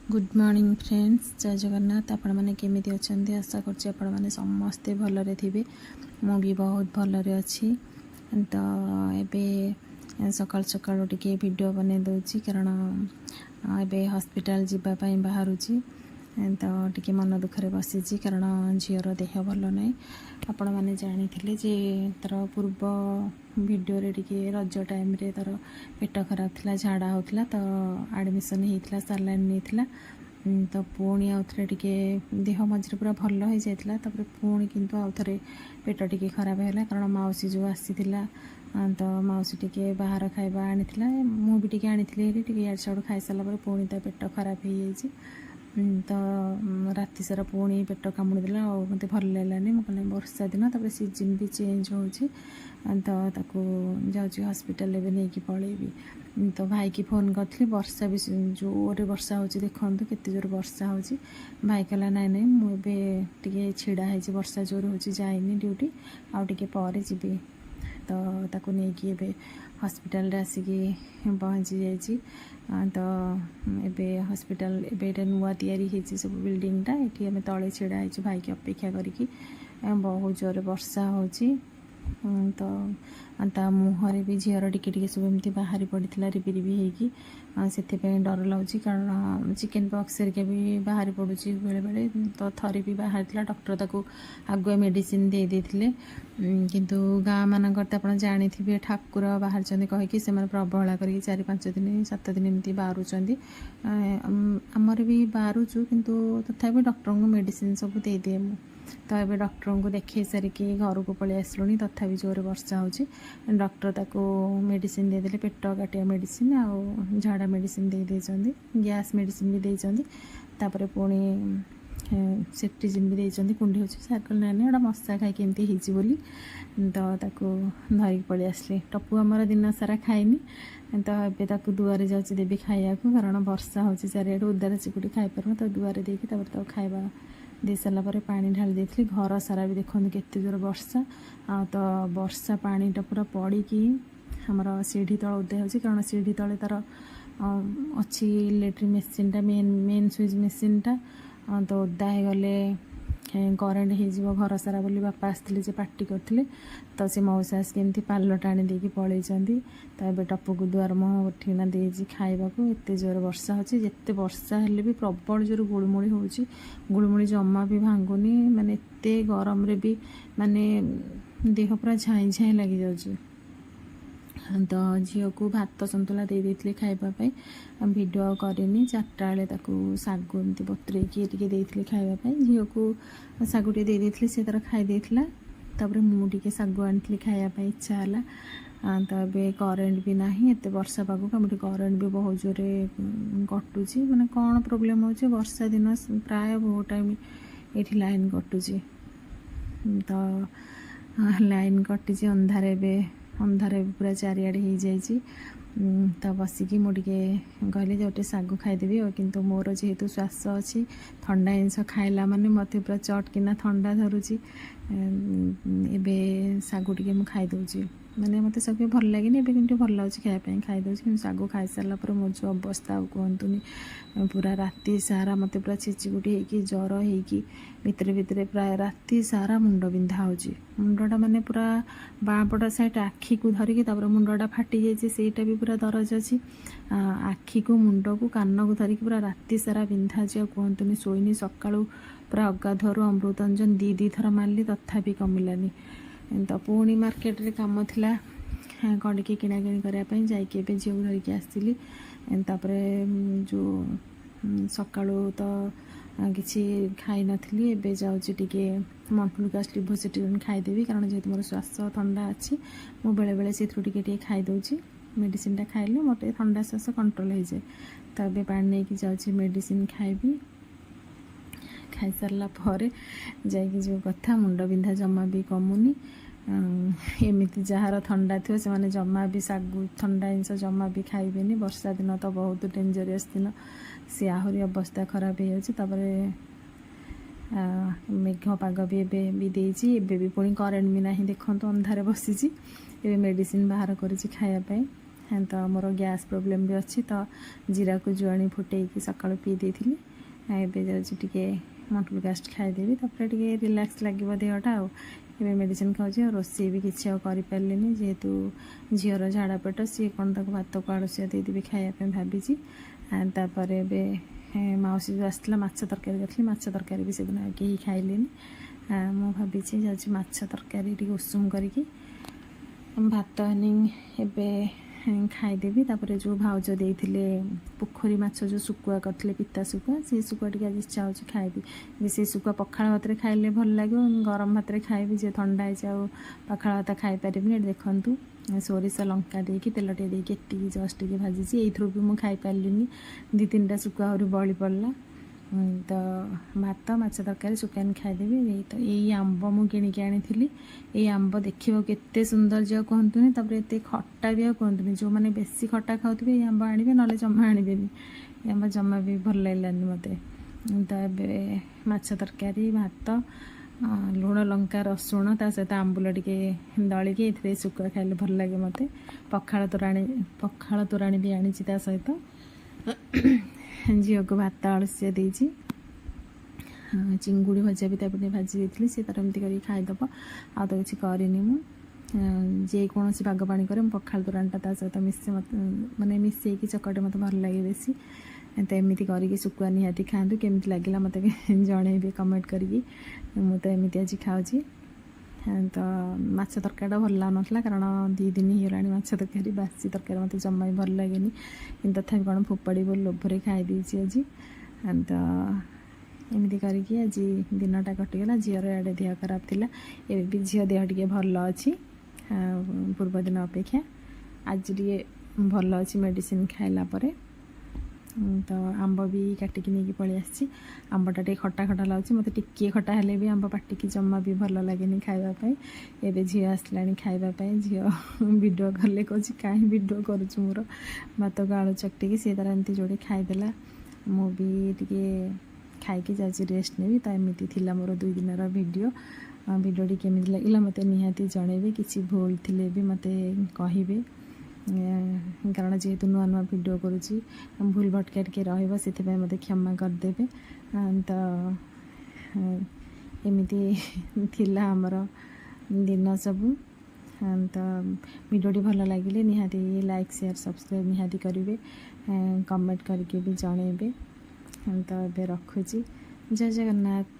Good morning friends, जय जगन्नाथ। आपण मैंने केमी अच्छा आशा कर समस्ते भलरे थे। मु भी बहुत भलरे अच्छी। तो ये सकाल सकाल टे वीडियो बने दूसरी कारण एबे हॉस्पिटल जीवाई बाहर तो टी मन दुखरे बसी कारण झीर देह भल ना। आपण मैंने जानी जे तार पूर्व वीडियो रे टी रज टाइम रे तार पेट खराब थी, झाड़ा होता तो आडमिशन होता, सालाइन नहीं तो पुणी आउ थे टे देह मझे पूरा भल हो जाता। पुणी किंतु आउ थे पेट टी खराब है कारण मौसी जो आसी तो मौसी टी बाहर खाଇବା आनी मुझे आनी इड़ सियाड़ खाई सारापर पुणी तो पेट खराब हो जाए। तो राति सारा पुणी पेट कामुड़ी देला और मत भल लगलानी। मुझे वर्षा दिन तब सीजन भी चेंज हो जाऊँ हॉस्पिटल नहीं कि पलैबी। तो भाई की फोन करी, वर्षा भी जोर वर्षा हो देखु केते जोर वर्षा हो। भाई कहला नाई नाई मुझे छिड़ा है, वर्षा जोर हो जाइनी ड्यूटी आउ टे पर जी। तो ताकू नहीं कि हॉस्पिटल आसिकी पहुँची जाइए। तो एबे हॉस्पिटल एबे नुआ तैयारी सब बिल्डिंगटा ये आम तले छिड़ा भाई की अपेक्षा करी। बहुत जोर वर्षा हो तो मुहरे भी झीर टिके सब एमती बाहरी पड़ा रिबी रिबी होगी से डर लगुच कारण चिकेन पॉक्स हेरिका भी बाहरी पड़ू बेले बेले। तो थरे भी बाहर डॉक्टर ताको आगुआ मेडिसिन दे देथिले। किंतु गाँ मानक आप जानी ठाकुर बाहर कहीकि से प्रबहला कर 4-5 दिन 7 दिन एमती बाहर आमर भी बाहरुचु किंतु तथापि डॉक्टर को मेडिसिन सब दे दिए। तो ये डॉक्टर को देखे सारिकी घर को पलि आसलुनी तथापि जोर वर्षा हो। डॉक्टर ताको मेडिसिन दे देले, पेट काटिया मेडिसिन आउ झाड़ा मेडिसिन दे देइचंदी, गैस मेडिसिन भी देइचंदी। तापर पुणी सेफ्टिजिन भी देइचंदी। कुंडी होची सर्कल नानी एटा मशा खाई केमती हिची बोली तो ताको धरिक पलि आसले। टप्पू आमर दिन सारा खाइनी तो एबे ताको दुआरे जाउची देबी खाइया को कारण वर्षा होची चारिआडे उदार चिकुटी खाई पारन। तो दुआरे देकी तापर ताको खाइबा दे सारापर पानी ढाली देथली। घर सारा भी देखते केते जोर वर्षा तो वर्षा पानीटा पूरा पड़ी हमर सीढ़ी तल उदय हो कारण सीढ़ी तले तार अच्छी इलेक्ट्रिक मेसीनटा मेन स्विच मेसीनटा तो उदा हो गले करेन्ट हो घर सारा बोली बापा आसते पार्टी करते। तो सी मौसास केमती पाल टाणी देकी पलैं। तो ये टप्पू को दुआर मुँह उठिना देजी खाइबा को। एत जोर वर्षा होची, जिते वर्षा हेले भी प्रबल जोर गुलमुड़ी होची। गुलमुड़ी जमा भी भांगुनी, माने एते गरम रे भी माने देह पूरा झाई झाई लगी जाउची। तो झील को भात सन्तुला दे देथिले खाइबापी भिडियो करनी। 4टा बेले सागु एमती बतुरेकी देथिले खाइबापी। झील को सागु टे दे देथिले, से तार खाई देथिला। तापर मुझे सागु आनी खाइबापी इच्छा है। तो ये करेन्ट भी ना, एत वर्षा पाग आम करेन्ट भी बहुत जोरे कटुची। माने कौन प्रोब्लेम हो वर्षा दिन प्राय बहुत टाइम ये लाइन कटुची। तो लाइन कटी अंधारे अंधारे पूरा चारिआडे हो जाइए। तो बसिकी मुझे कहली गोटे सागु खाईदेवी किंतु मोर जेहेतु श्वास अच्छी ठंडा जिनस खाइला माने मत पूरा चटकिना ठंडा धरुची। एबे सागु टे मुझे खाईदे माने मत सब भल लगे कि भल लगे खायापी खाईदे कि सागु खाई सारापर मो जो अवस्था कहतुनि पूरा राति सारा मत पूरा चिचिकुटी होगी ज्वर होगी भितर भितर प्राय राति सारा मुंड बिंधा हो। मुंडा माने पूरा बाँपट साइड आखि को धरिकी मुंडा फाटी जाइए, सेटा भी पूरा दरज अच्छी। आखि को मुंड को कान को धरिकी पूरा राति सारा बिंधा कहतुनि शोनी। सकाळू पूरा अगाधरू अमृतांजन 2 थर मारली तथापि कमिलानी। तो पुणी मार्केट रे काम थिला कौन टे किणाकिणी करने जाइए झील धरिकी आसली। जो सकाळू तो किसी खाई नी एबे जाऊँगी टे मंटुल गास लिभोसिट्रिन खाईदेवी कारण जेहेतु मोर श्वास ठंडा अच्छी मु बेले बेले से टे खाईदे। मेडिसिनटा खाइले मोटे ठंडा श्वास कंट्रोल हो जाए। तो ये पानी नहीं कि जाऊँगी मेडिसिन खाइबी। खाई सारा पर जाइए जो कथा मुंड बिंधा जमा भी कमुनी। एमती जार ठंडा थो से माने जमा भी सागु ठंडा जिनस जमा भी खाइबेनी। वर्षा दिन तो बहुत डेंजरियस दिन, सी आहरी अवस्था खराब हो। मेघ पाग भी एबे भी पुणी करेन्ट भी ना देखो अंधारे बसी। एबे मेडिसिन बाहर कर खायापी तो मोर गैस प्रोब्लेम भी अच्छी तो जीरा को जुआणी फुटेकी सकाळु पी देथिली एबे जाउची टिके मटलू गास्ट खाईदेवी तापर टिके रिलैक्स लगे देहटा आबे मेडिसिन खाऊँ और रोषे भी किसी करें जेहेतु झीर झाड़ा पेट सी कौन तक भात को आड़सिया देदेवी खायापी भावी तापर एबे माउसी जो आसला माछ तरकारी करथिली माछ तरकारी भी सेदिन कहीं खाइलेनी मु भावी जाऊँ माछ तरकारी टिके उषुम करके भात एबे खाईदेवी तापर जो भाउज देइथिले पोखरी माछ जो सुकुआ करथिले पिता सुकुआ से सुकुआ टिके आज इच्छा होची खाइबी से सुकुआ पखाळ भात रे खाइले भल लागे गरम भात रे खाइबी जे ठंडा है जाओ पखाळ भात खाई पारिबी ए देखंतु सोरिष लंका देकी तेल टे देकी एतिकी जस्ट टिके भाजी एइथरो भी मु खाई पारलिनी 2-3टा सुकुआ हरु बळी पड़ला तो भात माछ तरकारी सुकान खाईदेवी तो यही आंब मु किणिकी आनी ये आंब देखा केते सुंदर जो कहतुनि तापर एते खट्टा भी कहतुनि जो मैंने बेसी खट्टा खाऊे ये आंब आने ना जमा आनबेनि ये आंब जमा भी भल लगलानी मत तो ये माछ तरकारी भात लुण लंका रसुण ता सहित आंबुल टिके दलिकी ए सुकुआ खाइले भल लगे मत पखाळ तोराणी भी आनी ता सहित झील को भात आलुसिया देजी चिंगुड़ी भजा भी तापटे भाजी देती सी तार एमती कर खाईदब आ तो किसी करनी मुझे भाग पानी करे पखाळ तोराणीटा सहित मिसे मत माने मिसेकी चकटे मत भल लगे बेसी तो एमती करके सुकुआ निहाती खातु केमती लगे मत जन कमेंट करी मुझे एमती आज खाऊँगी तो माछ तरकारी भल लगुना कारण 2 दिन होगा माछ तरकारी बासी तरकारी मत जमा भी भल लगे तथा कौन फोपाड़ी बोल लोभरे खाईदे आज तो एमती करके आज दिनटा कटिगला झीर आड़े देह खराब थिला एबे भी झील देह टिके भल अच्छी पूर्व दिन अपेक्षा आज टे भल अच्छी मेडिसिन खाइला परे तो आंब भी काटिकी नहीं पलि आसी आंबटा टे खटा खटा लगे मत टिके खटा हेले भी आंब पाटिकी जमा भी भल लगे खावाई एबे झी आसला खावाई झी वीडियो कले कह कहीं वीडियो करुछु मोर भात को आलू चकटिकी सी तार एमती जोड़े खाईदेला मु भी टिके खाई जाऊँ रेस्ट नेबी तो एमती थिला मोर 2 दिन वीडियो केमी लगे मत निहाती जनइबे किसी भूल थिले भी मत कहे कारण जेहेतु नुआ नुआ वीडियो करुँची भूल भटका टे रही मत क्षमा करदे तो एमती थिला आमर दिन सब तो वीडियो भल लगे निहाती लाइक शेयर सब्सक्राइब निहाती करेंगे कमेंट करके भी जनइबे तो ये रखुची जय जगन्नाथ।